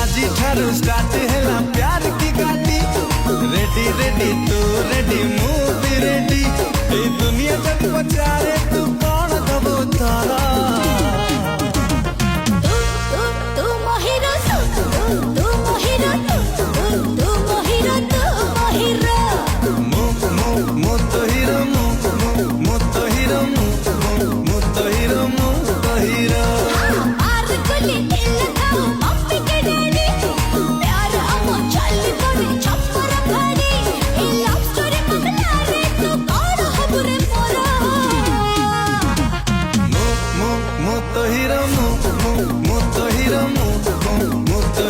आज ठारू स्टार्ट है प्यार की गाड़ी रेडी रेडी तू रेडी मूवी रेडी ए दुनिया जब पचारे तू कौन दबो तारा तू मोहिरो तू मोहिरो तू मोहिरो मु तो हीरो मु तो हीरो मु तो हीरो मु तो हीरो आर गुली दिल खाओ मम्मी के डैडी प्यार हम चल तोड़ी छप्पर फाड़ी ए लव स्टोरी मामला रे तू कौन हबुरे मोरा मु तो हीरो मु तो हीरो मु तो